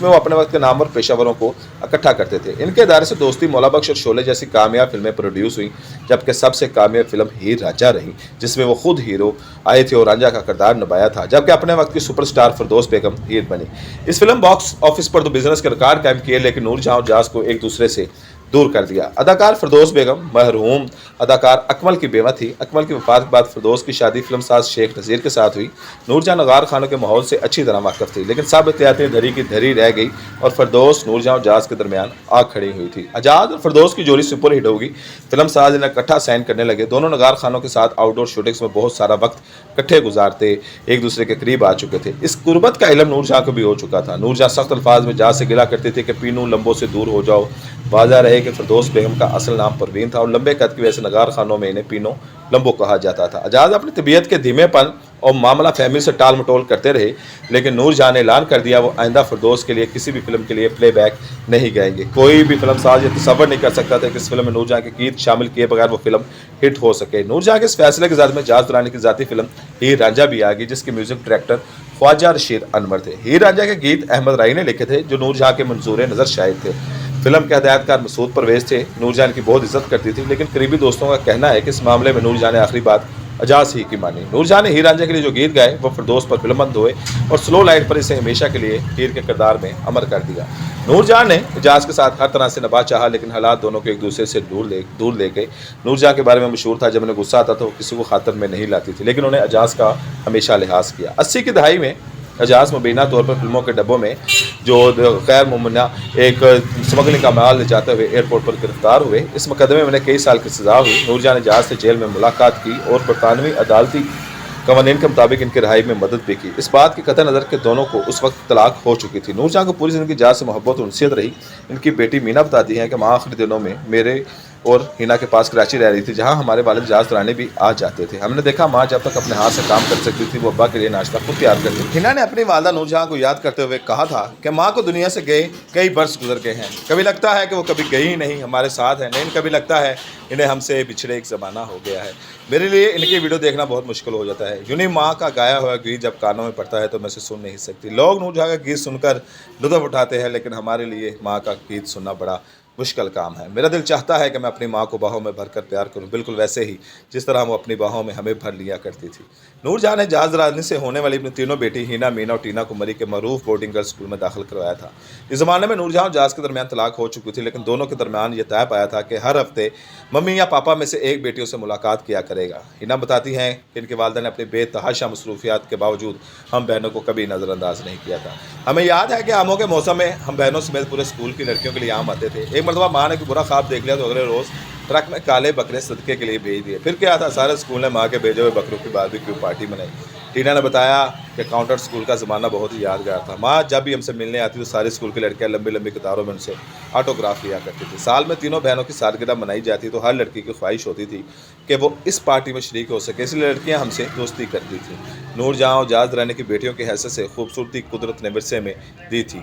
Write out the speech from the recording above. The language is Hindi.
जिसमें वो अपने वक्त के नाम और पेशावरों को इकट्ठा करते थे। इनके इदारे से दोस्ती, मौला बख्श और शोले जैसी कामयाब फिल्में प्रोड्यूस हुई, जबकि सबसे कामयाब फिल्म हीर रांझा रही, जिसमें वो खुद हीरो आए थे और रांझा का किरदार निभाया था, जबकि अपने वक्त की सुपरस्टार फिरदौस बेगम हीर बनी। इस फिल्म बॉक्स ऑफिस पर तो बिजनेस के रिकॉर्ड कायम किए, लेकिन नूरजहां और जाज को एक दूसरे से दूर कर दिया। अदाकार फिरदौस बेगम मरहूम अदाकार अकमल की बेवा थी। अकमल की वफात के बाद फिरदौस की शादी फिल्मसाज शेख नज़ीर के साथ हुई। नूरजहां नगार खानों के माहौल से अच्छी तरह वाकिफ थी, लेकिन सब एहतियातें धरी की धरी रह गई और फिरदौस नूरजहां और जाज के दरमियान आग खड़ी हुई थी। आजाद और फिरदौस की जोड़ी सुपर हिट होगी। फिल्मसाज इन्हें इकट्ठा साइन करने लगे। दोनों नगार खानों के साथ आउटडोर शूटिंग्स में बहुत सारा वक्त इकट्ठे गुजारते, एक दूसरे के करीब आ चुके थे। इस कुर्बत का इल्म नूरजहां को भी हो चुका था। नूरजहां सख्त अल्फाज में जाज से गिला करते थे कि पीनू लंबों से दूर हो जाओ। वाज़ा रहे कि फिरदौस बेगम का असल नाम परवीन था और लंबे कद की वजह से नगार खानों में इन्हें पीनो लंबो कहा जाता था। आजाद अपनी तबीयत के धीमेपन और मामला फहमी से टाल मटोल करते रहे, लेकिन नूरजहां ने ऐलान कर दिया वो आइंदा फिरदौस के लिए किसी भी फिल्म के लिए प्लेबैक नहीं गाएंगे। कोई भी फिल्मसाज ये तसव्वुर नहीं कर सकता था कि इस फिल्म में नूरजहां के गीत शामिल किए बगैर वो फिल्म हिट हो सके। नूरजहां के इस फैसले के जद में जाज दरानी की जाती फिल्म हीर रांझा भी आ गई, जिसके म्यूजिक डायरेक्टर ख्वाजा रशीद अनवर थे। हीर रांझा के गीत अहमद राई ने लिखे थे, जो नूरजहां के मंजूर नज़र शायर थे। फिल्म के हदायतकार मसूद परवेज थे। नूरजहां इनकी बहुत इज्जत करती थी, लेकिन करीबी दोस्तों का कहना है कि इस मामले में नूरजहां ने आखिरी बात अजाज ही की मानी। नूरजहां ने हीर रांझा के लिए जो गीत गाए वो फिरदौस पर फिल्मबंद हुए और स्लो लाइट पर इसे हमेशा के लिए हीर के किरदार में अमर कर दिया। नूरजहां ने एजाज के साथ हर तरह से निभा चाहा, लेकिन हालात दोनों को एक दूसरे से दूर ले गए। नूरजहां के बारे में मशहूर था, जब उन्हें गुस्सा आता तो वो किसी को खातर में नहीं लाती थी, लेकिन उन्हें एजाज का हमेशा लिहाज किया। 80 की दहाई में एजाज मुबीना तौर पर फिल्मों के डब्बों में जो गैर मुमन्ना एक स्मगलिंग का माल ले जाते हुए एयरपोर्ट पर गिरफ्तार हुए। इस मुकदमे में उन्हें कई साल की सजा हुई। नूरजहां ने एजाज से जेल में मुलाकात की और बरतानवी अदालती कवानीन के मुताबिक इनकी रिहाई में मदद भी की। इस बात की कतई नज़र के दोनों को उस वक्त तलाक हो चुकी थी। नूरजहां को पूरी जिंदगी एजाज से मोहब्बत और उनसीयत रही। इनकी बेटी मीना बताती हैं कि माँ आखिरी दिनों में मेरे और हिना के पास कराची रह रही थी, जहाँ हमारे वालिद एजाज दरानी भी आ जाते थे। हमने देखा माँ जब तक अपने हाथ से काम कर सकती थी, वो अब्बा के लिए नाश्ता खुद तैयार करती थी। हिना ने अपनी वालदा नूरजहां को याद करते हुए कहा था कि माँ को दुनिया से गए कई बरस गुजर गए हैं। कभी लगता है कि वो कभी गई ही नहीं, हमारे साथ है, नहीं कभी लगता है इन्हें हमसे बिछड़े एक ज़माना हो गया है। मेरे लिए इनकी वीडियो देखना बहुत मुश्किल हो जाता है। यूं ही माँ का गाया हुआ गीत जब कानों में पड़ता है तो मैं उसे सुन नहीं सकती। लोग नूरजहां का गीत सुनकर लुत्फ़ उठाते हैं, लेकिन हमारे लिए माँ का गीत सुनना बड़ा मुश्किल काम है। मेरा दिल चाहता है कि मैं अपनी माँ को बाहों में भरकर प्यार करूं, बिल्कुल वैसे ही जिस तरह वो अपनी बाहों में हमें भर लिया करती थी। नूरजहां ने एजाज दरानी से होने वाली अपनी तीनों बेटी हिना, मीना और टीना को मरी के मरूफ बोर्डिंग गर्ल्स स्कूल में दाखिल करवाया था। इस ज़माने में नूरजहां और एजाज के दरमियान तलाक हो चुकी थी, लेकिन दोनों के दरमियान यह तय पाया था कि हर हफ्ते मम्मी या पापा में से एक बेटियों से मुलाकात किया करेगा। हिना बताती हैं कि इनके वालिदा ने अपनी बेतहाशा मसरूफियात के बावजूद हम बहनों को कभी नज़रअंदाज नहीं किया था। हमें याद है कि आमों के मौसम में हम बहनों समेत पूरे स्कूल की लड़कियों के लिए आम आते थे। एक मरतबा माँ ने बुरा ख्वाब देख लिया तो अगले रोज़ ट्रक में काले बकरे सदके के लिए भेज दिए। फिर क्या था, सारे स्कूल ने माँ के भेजे हुए बकरों की बारबेक्यू पार्टी मनाई। टीना ने बताया कि काउंटर स्कूल का ज़माना बहुत ही यादगार था। माँ जब भी हमसे मिलने आती तो सारे स्कूल की लड़कियां लंबी लंबी कतारों में उनसे ऑटोग्राफ लिया करती थी। साल में तीनों बहनों की सालगिरह मनाई जाती तो हर लड़की की ख्वाहिश होती थी कि वो इस पार्टी में शरीक हो सके, इसलिए लड़कियाँ हमसे दोस्ती करती थी। नूरजहां और एजाज दरानी की बेटियों की हैसियत से खूबसूरती कुदरत ने विरसे में दी थी।